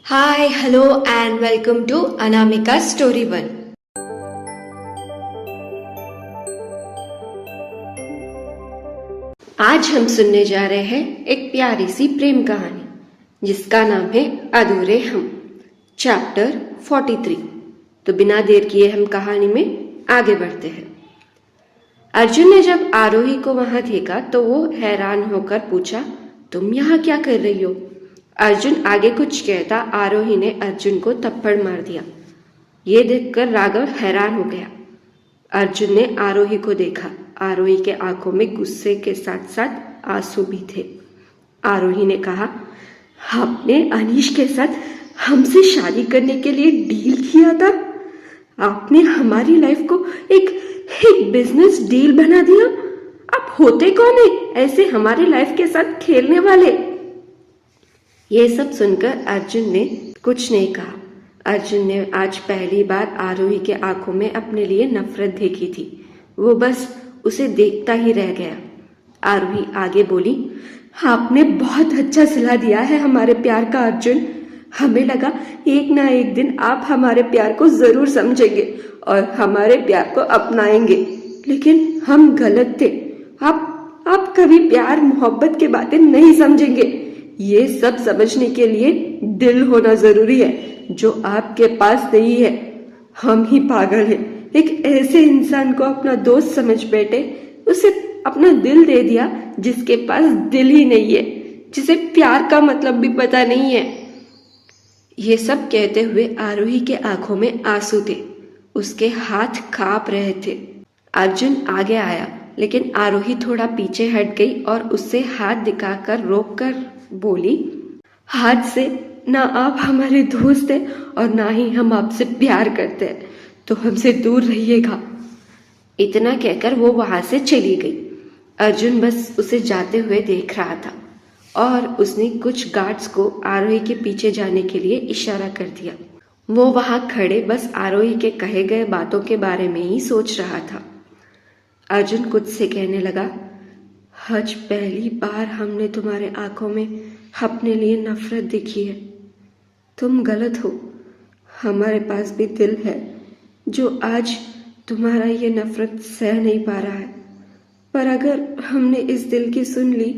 Hi, hello, and welcome to Anamika Story One. आज हम सुनने जा रहे हैं एक प्यारी सी प्रेम कहानी जिसका नाम है अधूरे हम, चैप्टर 43। तो बिना देर किए हम कहानी में आगे बढ़ते हैं। अर्जुन ने जब आरोही को वहां देखा तो वो हैरान होकर पूछा, तुम यहाँ क्या कर रही हो? अर्जुन आगे कुछ कहता, आरोही ने अर्जुन को थप्पड़ मार दिया। ये देखकर राघव हैरान हो गया। अर्जुन ने आरोही को देखा। आरोही के आंखों में गुस्से के साथ साथ आंसू भी थे। आरोही ने कहा, आपने अनीश के साथ हमसे शादी करने के लिए डील किया था। आपने हमारी लाइफ को एक बिजनेस डील बना दिया। आप होते कौन है ऐसे हमारी लाइफ के साथ खेलने वाले? ये सब सुनकर अर्जुन ने कुछ नहीं कहा। अर्जुन ने आज पहली बार आरोही के आंखों में अपने लिए नफरत देखी थी। वो बस उसे देखता ही रह गया। आरोही आगे बोली, आपने बहुत अच्छा सिला दिया है हमारे प्यार का अर्जुन। हमें लगा एक ना एक दिन आप हमारे प्यार को जरूर समझेंगे और हमारे प्यार को अपनाएंगे, लेकिन हम गलत थे। आप कभी प्यार मोहब्बत की बातें नहीं समझेंगे। ये सब समझने के लिए दिल होना जरूरी है, जो आपके पास नहीं है। हम ही पागल हैं। एक ऐसे इंसान को अपना दोस्त समझ बैठे, उसे अपना दिल दे दिया जिसके पास दिल ही नहीं है, जिसे प्यार का मतलब भी पता नहीं है। ये सब कहते हुए आरोही के आंखों में आंसू थे। उसके हाथ कांप रहे थे। अर्जुन आगे आया, लेकिन आरोही थोड़ा पीछे हट गई और उससे हाथ दिखाकर रोककर बोली, आज से ना आप हमारे दोस्त हैं और ना ही हम आपसे प्यार करते हैं, तो हमसे दूर रहिएगा। इतना कहकर वो वहां से चली गई। अर्जुन बस उसे जाते हुए देख रहा था और उसने कुछ गार्ड्स को आरोही के पीछे जाने के लिए इशारा कर दिया। वो वहां खड़े बस आरोही के कहे गए बातों के बारे में ही सोच रहा था। अर्जुन खुद से कहने लगा, आज पहली बार हमने तुम्हारे आंखों में अपने लिए नफरत देखी है। तुम गलत हो। हमारे पास भी दिल है जो आज तुम्हारा ये नफरत सह नहीं पा रहा है, पर अगर हमने इस दिल की सुन ली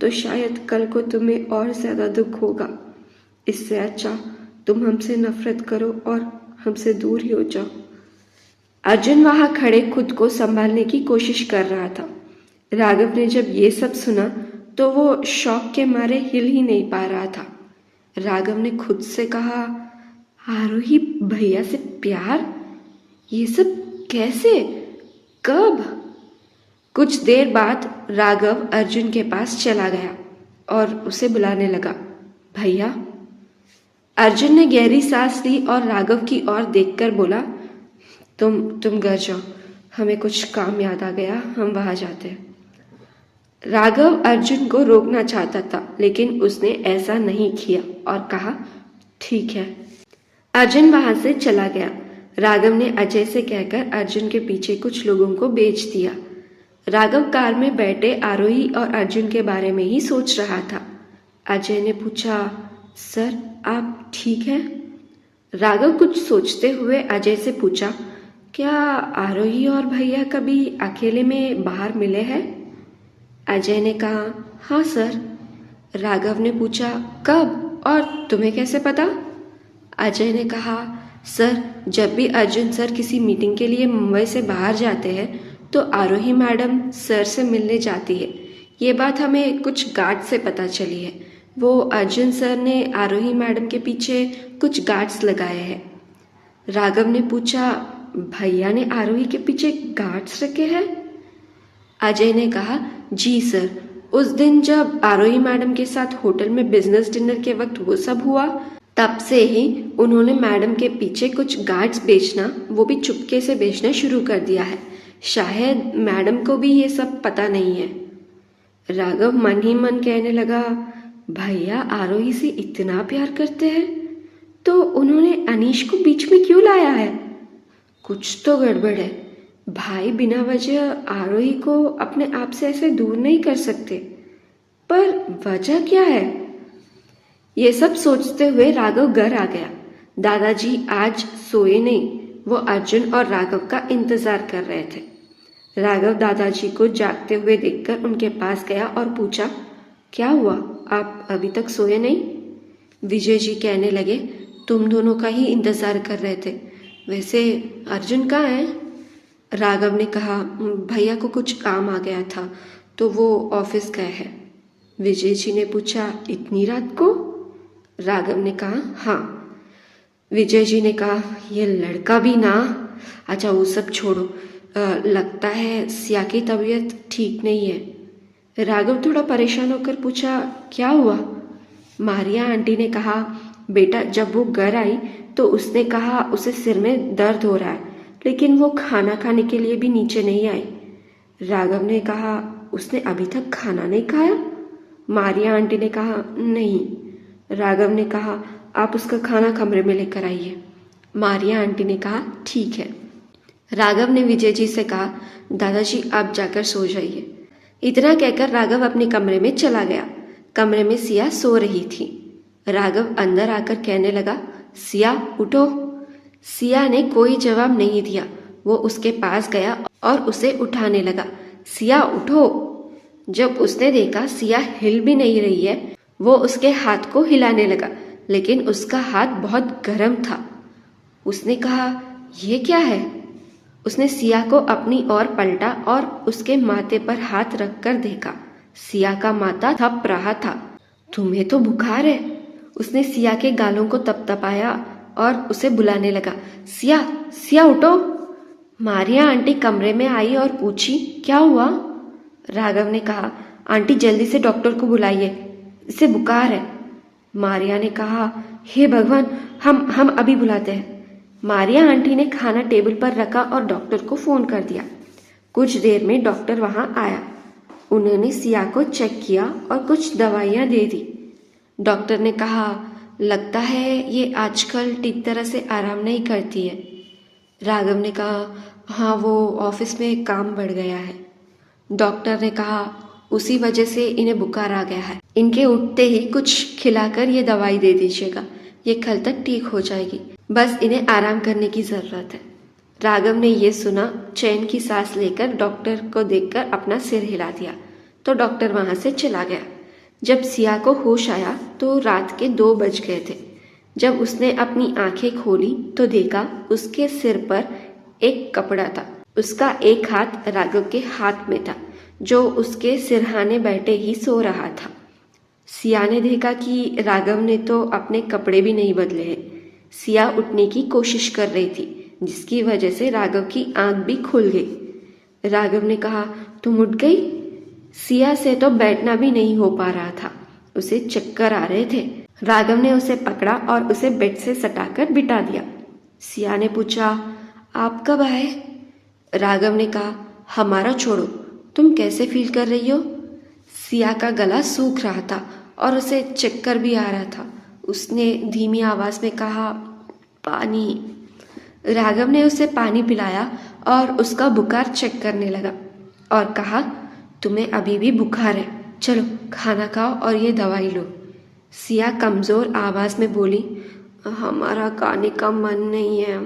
तो शायद कल को तुम्हें और ज्यादा दुख होगा। इससे अच्छा तुम हमसे नफरत करो और हमसे दूर ही हो जाओ। अर्जुन वहां खड़े खुद को संभालने की कोशिश कर रहा था। राघव ने जब ये सब सुना तो वो शौक के मारे हिल ही नहीं पा रहा था। राघव ने खुद से कहा, आरोही भैया से प्यार? ये सब कैसे? कब? कुछ देर बाद राघव अर्जुन के पास चला गया और उसे बुलाने लगा, भैया। अर्जुन ने गहरी सांस ली और राघव की ओर देखकर बोला, तुम घर जाओ, हमें कुछ काम याद आ गया, हम वहां जाते हैं। राघव अर्जुन को रोकना चाहता था, लेकिन उसने ऐसा नहीं किया और कहा, ठीक है। अर्जुन वहां से चला गया। राघव ने अजय से कहकर अर्जुन के पीछे कुछ लोगों को भेज दिया। राघव कार में बैठे आरोही और अर्जुन के बारे में ही सोच रहा था। अजय ने पूछा, सर आप ठीक हैं? राघव कुछ सोचते हुए अजय से पूछा, क्या आरोही और भैया कभी अकेले में बाहर मिले हैं? अजय ने कहा, हाँ सर। राघव ने पूछा, कब और तुम्हें कैसे पता? अजय ने कहा, सर जब भी अर्जुन सर किसी मीटिंग के लिए मुंबई से बाहर जाते हैं तो आरोही मैडम सर से मिलने जाती है। ये बात हमें कुछ गार्ड से पता चली है। वो अर्जुन सर ने आरोही मैडम के पीछे कुछ गार्ड्स लगाए हैं। राघव ने पूछा, भैया ने आरोही के पीछे गार्ड्स रखे हैं? अजय ने कहा, जी सर। उस दिन जब आरोही मैडम के साथ होटल में बिजनेस डिनर के वक्त वो सब हुआ, तब से ही उन्होंने मैडम के पीछे कुछ गार्ड्स भेजना, वो भी चुपके से भेजना शुरू कर दिया है। शायद मैडम को भी ये सब पता नहीं है। राघव मन ही मन कहने लगा, भैया आरोही से इतना प्यार करते हैं तो उन्होंने अनीश को बीच में क्यों लाया है? कुछ तो गड़बड़ है। भाई बिना वजह आरोही को अपने आप से ऐसे दूर नहीं कर सकते, पर वजह क्या है? ये सब सोचते हुए राघव घर आ गया। दादाजी आज सोए नहीं, वो अर्जुन और राघव का इंतजार कर रहे थे। राघव दादाजी को जागते हुए देखकर उनके पास गया और पूछा, क्या हुआ, आप अभी तक सोए नहीं? विजय जी कहने लगे, तुम दोनों का ही इंतजार कर रहे थे। वैसे अर्जुन कहाँ है? राघव ने कहा, भैया को कुछ काम आ गया था तो वो ऑफिस गए हैं। विजय जी ने पूछा, इतनी रात को? राघव ने कहा, हाँ। विजय जी ने कहा, ये लड़का भी ना। अच्छा वो सब छोड़ो, लगता है सिया की तबीयत ठीक नहीं है। राघव थोड़ा परेशान होकर पूछा, क्या हुआ? मारिया आंटी ने कहा, बेटा जब वो घर आई तो उसने कहा उसे सिर में दर्द हो रहा है, लेकिन वो खाना खाने के लिए भी नीचे नहीं आई। राघव ने कहा, उसने अभी तक खाना नहीं खाया? मारिया आंटी ने कहा, नहीं। राघव ने कहा, आप उसका खाना कमरे में लेकर आइए। मारिया आंटी ने कहा, ठीक है। राघव ने विजय जी से कहा, दादाजी आप जाकर सो जाइए। इतना कहकर राघव अपने कमरे में चला गया। कमरे में सिया सो रही थी। राघव अंदर आकर कहने लगा, सिया उठो। सिया ने कोई जवाब नहीं दिया। वो उसके पास गया और उसे उठाने लगा, सिया उठो। जब उसने देखा सिया हिल भी नहीं रही है, वो उसके हाथ को हिलाने लगा, लेकिन उसका हाथ बहुत गर्म था। उसने कहा, यह क्या है? उसने सिया को अपनी ओर पलटा और उसके माथे पर हाथ रखकर देखा। सिया का माथा थप रहा था। तुम्हें तो बुखार है। उसने सिया के गालों को तपतपाया और उसे बुलाने लगा, सिया, सिया उठो। मारिया आंटी कमरे में आई और पूछी, क्या हुआ? राघव ने कहा, आंटी जल्दी से डॉक्टर को बुलाइए, इसे बुखार है। मारिया ने कहा, हे भगवान, हम अभी बुलाते हैं। मारिया आंटी ने खाना टेबल पर रखा और डॉक्टर को फोन कर दिया। कुछ देर में डॉक्टर वहां आया। उन्होंने सिया को चेक किया और कुछ दवाइयां दे दी। डॉक्टर ने कहा, लगता है ये आजकल ठीक तरह से आराम नहीं करती है। राघव ने कहा, हाँ वो ऑफिस में काम बढ़ गया है। डॉक्टर ने कहा, उसी वजह से इन्हें बुखार आ गया है। इनके उठते ही कुछ खिलाकर ये दवाई दे दीजिएगा, ये कल तक ठीक हो जाएगी। बस इन्हें आराम करने की जरूरत है। राघव ने यह सुना, चैन की सांस लेकर डॉक्टर को देखकर अपना सिर हिला दिया तो डॉक्टर वहां से चला गया। जब सिया को होश आया तो रात के 2 बज गए थे। जब उसने अपनी आंखें खोली तो देखा उसके सिर पर एक कपड़ा था। उसका एक हाथ राघव के हाथ में था, जो उसके सिरहाने बैठे ही सो रहा था। सिया ने देखा कि राघव ने तो अपने कपड़े भी नहीं बदले हैं। सिया उठने की कोशिश कर रही थी, जिसकी वजह से राघव की आंख भी खुल गई। राघव ने कहा, तुम उठ गई? सिया से तो बैठना भी नहीं हो पा रहा था, उसे चक्कर आ रहे थे। राघव ने उसे पकड़ा और उसे बेड से सटाकर बिठा दिया। सिया ने पूछा, आप कब आए? राघव ने कहा, हमारा छोड़ो, तुम कैसे फील कर रही हो? सिया का गला सूख रहा था और उसे चक्कर भी आ रहा था। उसने धीमी आवाज में कहा, पानी। राघव ने उसे पानी पिलाया और उसका बुखार चेक करने लगा और कहा, तुम्हें अभी भी बुखार है, चलो खाना खाओ और ये दवाई लो। सिया कमजोर आवाज में बोली, हमारा खाने का मन नहीं है।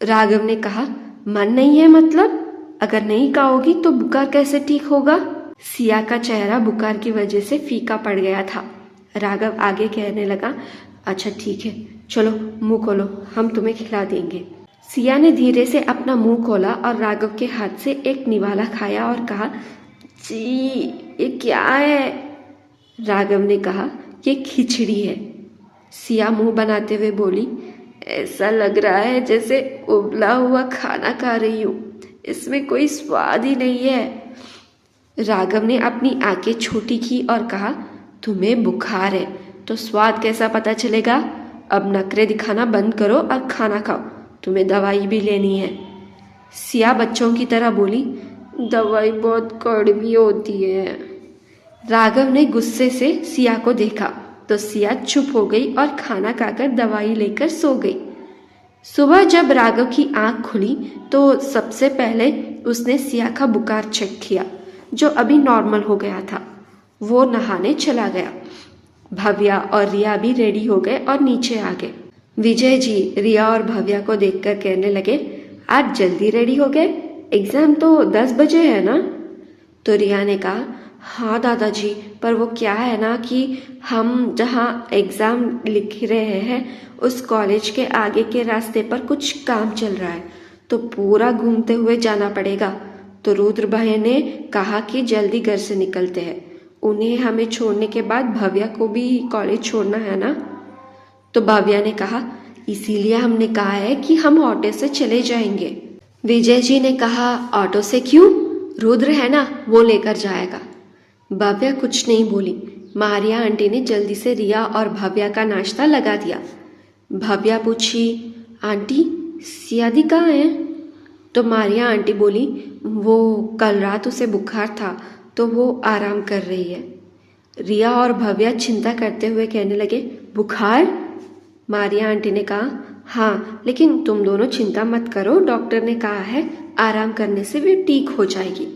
राघव ने कहा, मन नहीं है मतलब? अगर नहीं खाओगी तो बुखार कैसे ठीक होगा? सिया का चेहरा बुखार की वजह से फीका पड़ गया था। राघव आगे कहने लगा, अच्छा ठीक है, चलो मुंह खोलो, हम तुम्हें खिला देंगे। सिया ने धीरे से अपना मुंह खोला और राघव के हाथ से एक निवाला खाया और कहा, जी ये क्या है? राघव ने कहा, ये खिचड़ी है। सिया मुंह बनाते हुए बोली, ऐसा लग रहा है जैसे उबला हुआ खाना खा रही हूँ, इसमें कोई स्वाद ही नहीं है। राघव ने अपनी आंखें छोटी की और कहा, तुम्हें बुखार है तो स्वाद कैसा पता चलेगा? अब नखरे दिखाना बंद करो और खाना खाओ, तुम्हें दवाई भी लेनी है। सिया बच्चों की तरह बोली, दवाई बहुत कड़वी होती है। राघव ने गुस्से से सिया को देखा तो सिया चुप हो गई और खाना खाकर दवाई लेकर सो गई। सुबह जब राघव की आंख खुली तो सबसे पहले उसने सिया का बुखार चेक किया, जो अभी नॉर्मल हो गया था। वो नहाने चला गया। भव्या और रिया भी रेडी हो गए और नीचे आ गए। विजय जी रिया और भव्या को देखकर कहने लगे, आज जल्दी रेडी हो गए, एग्जाम तो 10 बजे है ना? तो रिया ने कहा, हाँ दादाजी, पर वो क्या है ना कि हम जहाँ एग्ज़ाम लिख रहे हैं उस कॉलेज के आगे के रास्ते पर कुछ काम चल रहा है, तो पूरा घूमते हुए जाना पड़ेगा। तो रुद्र भाई ने कहा कि जल्दी घर से निकलते हैं, उन्हें हमें छोड़ने के बाद भव्या को भी कॉलेज छोड़ना है ना। तो भव्या ने कहा, इसीलिए हमने कहा है कि हम ऑटो से चले जाएंगे। विजय जी ने कहा, ऑटो से क्यों? रुद्र है ना, वो लेकर जाएगा। भव्या कुछ नहीं बोली। मारिया आंटी ने जल्दी से रिया और भव्या का नाश्ता लगा दिया। भव्या पूछी, आंटी सियादी कहाँ है? तो मारिया आंटी बोली, वो कल रात उसे बुखार था तो वो आराम कर रही है। रिया और भव्या चिंता करते हुए कहने लगे, बुखार? मारिया आंटी ने कहा, हाँ, लेकिन तुम दोनों चिंता मत करो, डॉक्टर ने कहा है आराम करने से वे ठीक हो जाएगी।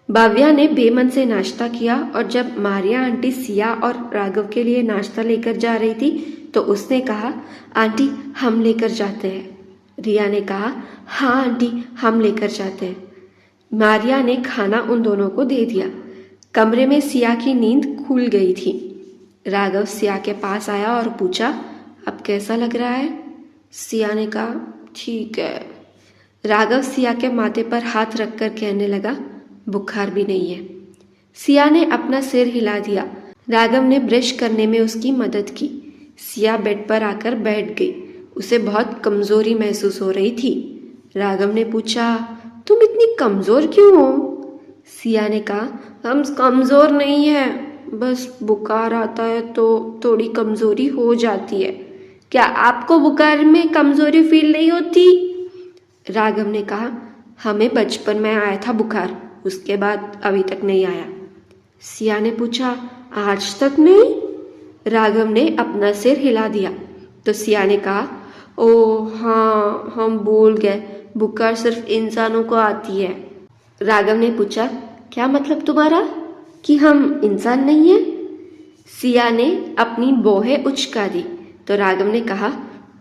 भव्या ने बेमन से नाश्ता किया और जब मारिया आंटी सिया और राघव के लिए नाश्ता लेकर जा रही थी तो उसने कहा, आंटी हम लेकर जाते हैं। रिया ने कहा, हाँ आंटी हम लेकर जाते हैं। मारिया ने खाना उन दोनों को दे दिया। कमरे में सिया की नींद खुल गई थी। राघव सिया के पास आया और पूछा, अब कैसा लग रहा है? सिया ने कहा, ठीक है। राघव सिया के माथे पर हाथ रखकर कहने लगा, बुखार भी नहीं है। सिया ने अपना सिर हिला दिया। राघव ने ब्रश करने में उसकी मदद की। सिया बेड पर आकर बैठ गई। उसे बहुत कमजोरी महसूस हो रही थी। राघव ने पूछा, तुम इतनी कमजोर क्यों हो? सिया ने कहा, हम कमजोर नहीं है, बस बुखार आता है तो थोड़ी कमजोरी हो जाती है। क्या आपको बुखार में कमजोरी फील नहीं होती? राघव ने कहा, हमें बचपन में आया था बुखार, उसके बाद अभी तक नहीं आया। सिया ने पूछा, आज तक नहीं? राघव ने अपना सिर हिला दिया। तो सिया ने कहा, ओह हाँ, हम भूल गए, बुखार सिर्फ इंसानों को आती है। राघव ने पूछा, क्या मतलब तुम्हारा, कि हम इंसान नहीं हैं? सिया ने अपनी भौहें उचका दी। तो राघव ने कहा,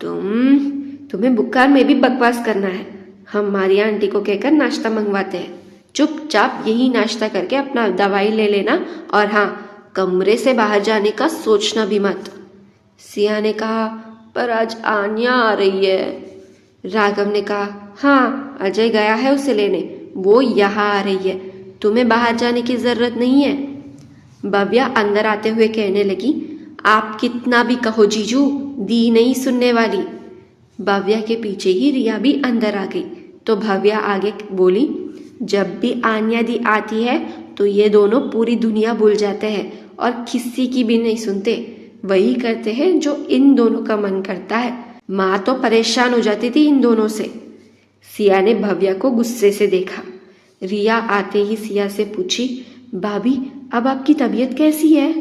तुम्हें बुखार में भी बकवास करना है। हम मारिया आंटी को कहकर नाश्ता मंगवाते हैं। चुपचाप यही नाश्ता करके अपना दवाई ले लेना, और हाँ, कमरे से बाहर जाने का सोचना भी मत। सिया ने कहा, पर आज आन्या आ रही है। राघव ने कहा, हाँ, अजय गया है उसे लेने, वो यहाँ आ रही है, तुम्हें बाहर जाने की जरूरत नहीं है। भव्या अंदर आते हुए कहने लगी, आप कितना भी कहो जीजू, दी नहीं सुनने वाली। भव्या के पीछे ही रिया भी अंदर आ गई। तो भव्या आगे बोली, जब भी आन्या दी आती है तो ये दोनों पूरी दुनिया भूल जाते हैं और किसी की भी नहीं सुनते। वही करते हैं जो इन दोनों का मन करता है। माँ तो परेशान हो जाती थी इन दोनों से। सिया ने भव्या को गुस्से से देखा। रिया आते ही सिया से पूछी, भाभी अब आपकी तबीयत कैसी है?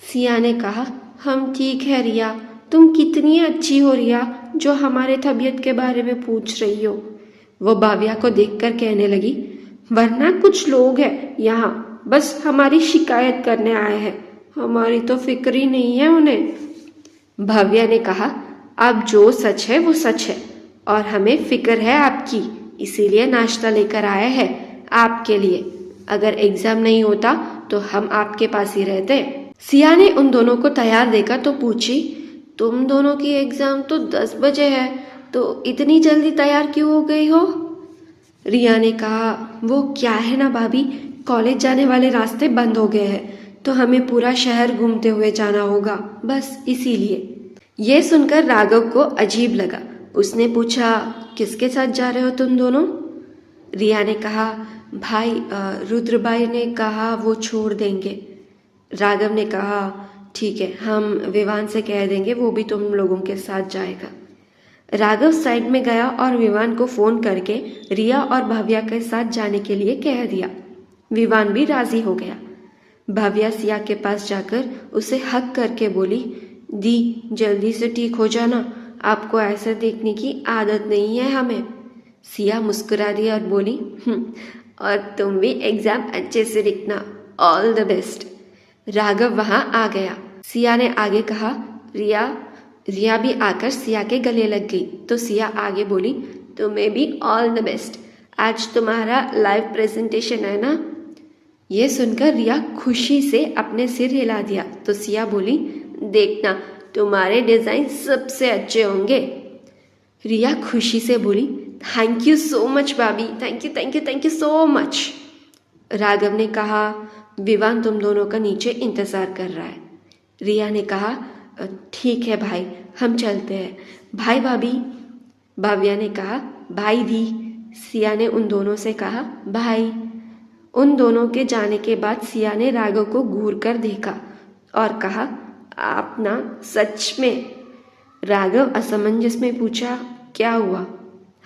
सिया ने कहा, हम ठीक है रिया, तुम कितनी अच्छी हो रिया, जो हमारे तबीयत के बारे में पूछ रही हो। वो भव्या को देखकर कहने लगी, वरना कुछ लोग हैं यहाँ बस हमारी शिकायत करने आए हैं, हमारी तो फिक्र ही नहीं है उन्हें। भव्या ने कहा, अब जो सच है वो सच है और हमें फिक्र है आपकी, इसीलिए नाश्ता लेकर आए हैं आपके लिए। अगर एग्जाम नहीं होता तो हम आपके पास ही रहते। सिया ने उन दोनों को तैयार देखा तो पूछी, तुम दोनों की एग्जाम तो 10 बजे है, तो इतनी जल्दी तैयार क्यों हो गई हो? रिया ने कहा, वो क्या है ना भाभी, कॉलेज जाने वाले रास्ते बंद हो गए हैं तो हमें पूरा शहर घूमते हुए जाना होगा, बस इसीलिए। ये सुनकर राघव को अजीब लगा। उसने पूछा, किसके साथ जा रहे हो तुम दोनों? रिया ने कहा, भाई रुद्र भाई ने कहा वो छोड़ देंगे। राघव ने कहा, ठीक है, हम विवान से कह देंगे, वो भी तुम लोगों के साथ जाएगा। राघव साइड में गया और विवान को फोन करके रिया और भव्या के साथ जाने के लिए कह दिया। विवान भी राजी हो गया। भव्या सिया के पास जाकर उसे हक करके बोली, दी जल्दी से ठीक हो जाना, आपको ऐसा देखने की आदत नहीं है हमें। सिया मुस्कुरा दी और बोली, और तुम भी एग्जाम अच्छे से लिखना, ऑल द बेस्ट। राघव वहां आ गया। सिया ने आगे कहा। रिया भी आकर सिया के गले लग गई। तो सिया आगे बोली, तुम्हें भी ऑल द बेस्ट, आज तुम्हारा लाइव प्रेजेंटेशन है ना। ये सुनकर रिया खुशी से अपने सिर हिला दिया। तो सिया बोली, देखना तुम्हारे डिजाइन सबसे अच्छे होंगे। रिया खुशी से बोली, थैंक यू सो मच भाभी, thank you so much. Raghav ने कहा, विवान तुम दोनों का नीचे इंतजार कर रहा है। रिया ने कहा, ठीक है भाई, हम चलते हैं। भाई भाभी। भव्या ने कहा, भाई दी। सिया ने उन दोनों से कहा, भाई। उन दोनों के जाने के बाद सिया ने राघव को घूर कर देखा और कहा, आप ना सच में। राघव असमंजस में पूछा, क्या हुआ?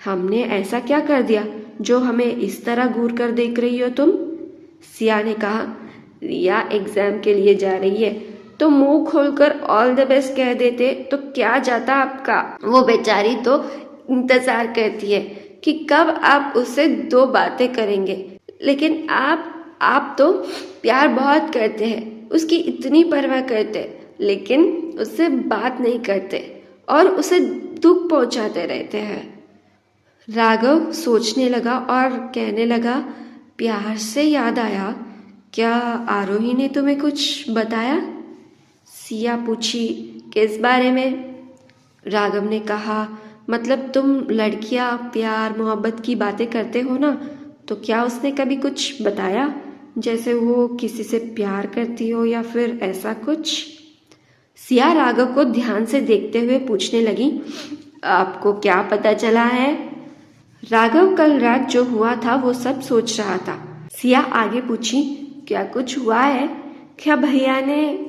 हमने ऐसा क्या कर दिया जो हमें इस तरह घूर कर देख रही हो तुम? सिया ने कहा, रिया एग्जाम के लिए जा रही है तो मुंह खोलकर ऑल द बेस्ट कह देते तो क्या जाता आपका। वो बेचारी तो इंतजार करती है कि कब आप उससे दो बातें करेंगे, लेकिन आप तो प्यार बहुत करते हैं, उसकी इतनी परवाह करते, लेकिन उससे बात नहीं करते और उसे दुख पहुंचाते रहते हैं। राघव सोचने लगा और कहने लगा, प्यार से याद आया, क्या आरोही ने तुम्हें कुछ बताया? सिया पूछी, किस बारे में? राघव ने कहा, मतलब तुम लड़कियां प्यार मोहब्बत की बातें करते हो ना, तो क्या उसने कभी कुछ बताया, जैसे वो किसी से प्यार करती हो या फिर ऐसा कुछ? सिया राघव को ध्यान से देखते हुए पूछने लगी, आपको क्या पता चला है? राघव कल रात जो हुआ था वो सब सोच रहा था। सिया आगे पूछी, क्या कुछ हुआ है? क्या भैया ने?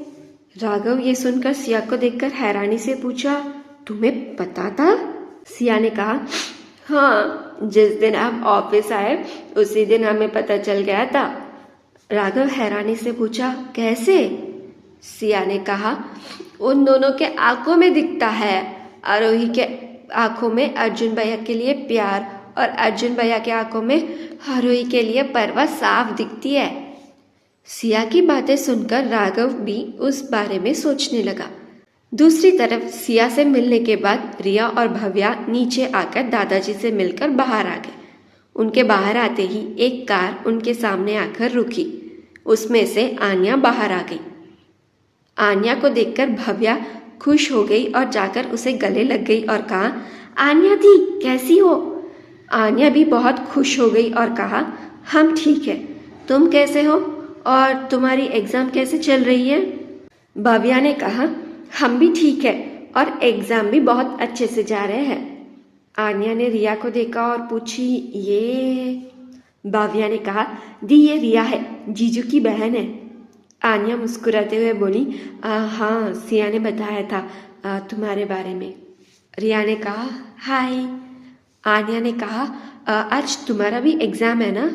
राघव ये सुनकर सिया को देखकर हैरानी से पूछा, तुम्हें पता था? सिया ने कहा, हाँ, जिस दिन आप ऑफिस आए उसी दिन हमें पता चल गया था। राघव हैरानी से पूछा, कैसे? सिया ने कहा, उन दोनों के आंखों में दिखता है। आरोही के आंखों में अर्जुन भैया के लिए प्यार और अर्जुन भैया के आंखों में आरोही के लिए परवाह साफ दिखती है। सिया की बातें सुनकर राघव भी उस बारे में सोचने लगा। दूसरी तरफ सिया से मिलने के बाद रिया और भव्या नीचे आकर दादाजी से मिलकर बाहर आ गए। उनके बाहर आते ही एक कार उनके सामने आकर रुकी। उसमें से आन्या बाहर आ गई। आन्या को देखकर भव्या खुश हो गई और जाकर उसे गले लग गई और कहा, आन्या दी कैसी हो? आन्या भी बहुत खुश हो गई और कहा, हम ठीक है, तुम कैसे हो और तुम्हारी एग्जाम कैसे चल रही है? भव्या ने कहा, हम भी ठीक है और एग्जाम भी बहुत अच्छे से जा रहे हैं। आन्या ने रिया को देखा और पूछी, ये? भव्या ने कहा, दी ये रिया है, जीजू की बहन है। आन्या मुस्कुराते हुए बोली, हाँ, सिया ने बताया था तुम्हारे बारे में। रिया ने कहा, हाय। आन्या ने कहा, आज तुम्हारा भी एग्जाम है ना?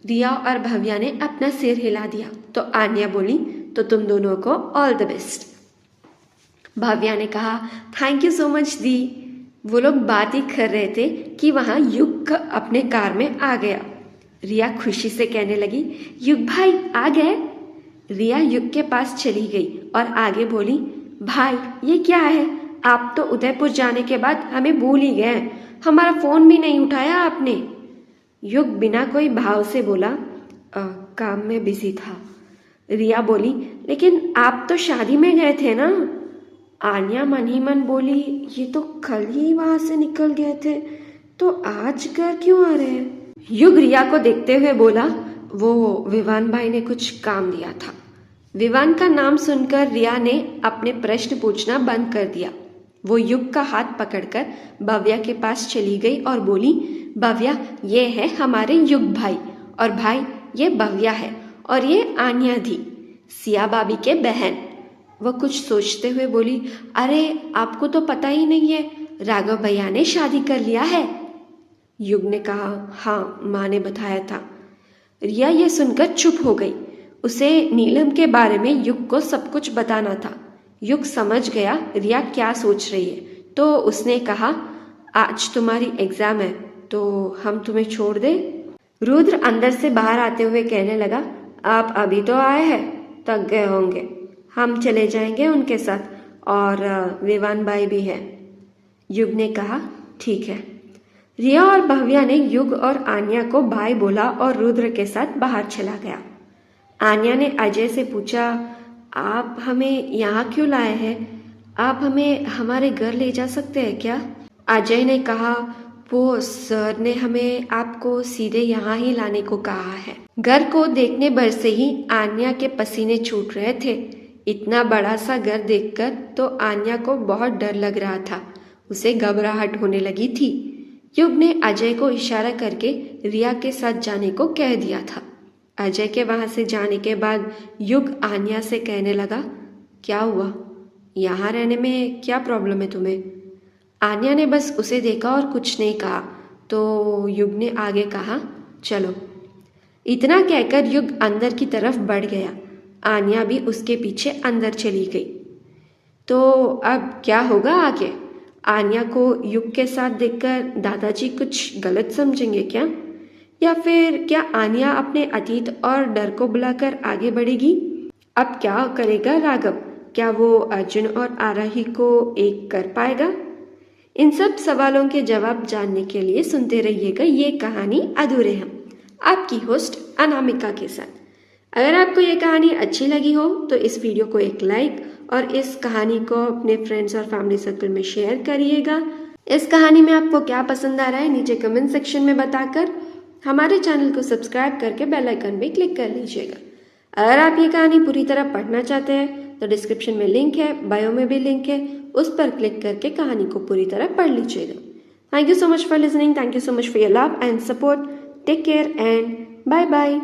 रिया और भव्या ने अपना सिर हिला दिया। तो आन्या बोली, तो तुम दोनों को ऑल द बेस्ट। भव्या ने कहा, थैंक यू सो मच दी। वो लोग बात ही कर रहे थे कि वहाँ युग अपने कार में आ गया। रिया खुशी से कहने लगी, युग भाई आ गए। रिया युग के पास चली गई और आगे बोली, भाई ये क्या है? आप तो उदयपुर जाने के बाद हमें भूल ही गए, हमारा फोन भी नहीं उठाया आपने। युग बिना कोई भाव से बोला, काम में बिजी था। रिया बोली, लेकिन आप तो शादी में गए थे ना? आन्या मन ही मन बोली, ये तो कल ही वहां से निकल गए थे, तो आज घर क्यों आ रहे हैं? युग रिया को देखते हुए बोला, वो विवान भाई ने कुछ काम दिया था। विवान का नाम सुनकर रिया ने अपने प्रश्न पूछना बंद कर दिया। वो युग का हाथ पकड़कर भव्या के पास चली गई और बोली, भव्या ये है हमारे युग भाई, और भाई ये भव्या है, और ये आन्या दी, सिया भाभी के बहन। वह कुछ सोचते हुए बोली, अरे आपको तो पता ही नहीं है, राघव भैया ने शादी कर लिया है। युग ने कहा, हाँ माँ ने बताया था। रिया ये सुनकर चुप हो गई। उसे नीलम के बारे में युग को सब कुछ बताना था। युग समझ गया रिया क्या सोच रही है, तो उसने कहा, आज तुम्हारी एग्जाम है तो हम तुम्हें छोड़ दे। रुद्र अंदर से बाहर आते हुए कहने लगा, आप अभी तो आए हैं, थक गए होंगे, हम चले जाएंगे उनके साथ और विवान बाई भी है। युग ने कहा ठीक है। रिया और भव्या ने युग और आन्या को बाय बोला और रुद्र के साथ बाहर चला गया। आन्या ने अजय से पूछा, आप हमें यहाँ क्यों लाए हैं? आप हमें हमारे घर ले जा सकते हैं क्या? अजय ने कहा, वो सर ने हमें आपको सीधे यहाँ ही लाने को कहा है। घर को देखने भर से ही आन्या के पसीने छूट रहे थे। इतना बड़ा सा घर देखकर तो आन्या को बहुत डर लग रहा था। उसे घबराहट होने लगी थी। युग ने अजय को इशारा करके रिया के साथ जाने को कह दिया था। अजय के वहां से जाने के बाद युग आन्या से कहने लगा, क्या हुआ? यहाँ रहने में क्या प्रॉब्लम है तुम्हें? आन्या ने बस उसे देखा और कुछ नहीं कहा। तो युग ने आगे कहा, चलो। इतना कहकर युग अंदर की तरफ बढ़ गया। आन्या भी उसके पीछे अंदर चली गई। तो अब क्या होगा आगे? आन्या को युग के साथ देखकर दादाजी कुछ गलत समझेंगे क्या? या फिर क्या आन्या अपने अतीत और डर को बुलाकर आगे बढ़ेगी? अब क्या करेगा राघव? क्या वो अर्जुन और आराही को एक कर पाएगा? इन सब सवालों के जवाब जानने के लिए सुनते रहिएगा ये कहानी अधूरे हम, आपकी होस्ट अनामिका के साथ। अगर आपको ये कहानी अच्छी लगी हो तो इस वीडियो को एक लाइक और इस कहानी को अपने फ्रेंड्स और फैमिली सर्कल में शेयर करिएगा। इस कहानी में आपको क्या पसंद आ रहा है नीचे कमेंट सेक्शन में बताकर हमारे चैनल को सब्सक्राइब करके बेल आइकन भी क्लिक कर लीजिएगा। अगर आप ये कहानी पूरी तरह पढ़ना चाहते हैं तो डिस्क्रिप्शन में लिंक है, बायो में भी लिंक है, उस पर क्लिक करके कहानी को पूरी तरह पढ़ लीजिएगा। Thank you so much for listening. Thank you so much for your love and support. Take care and bye bye.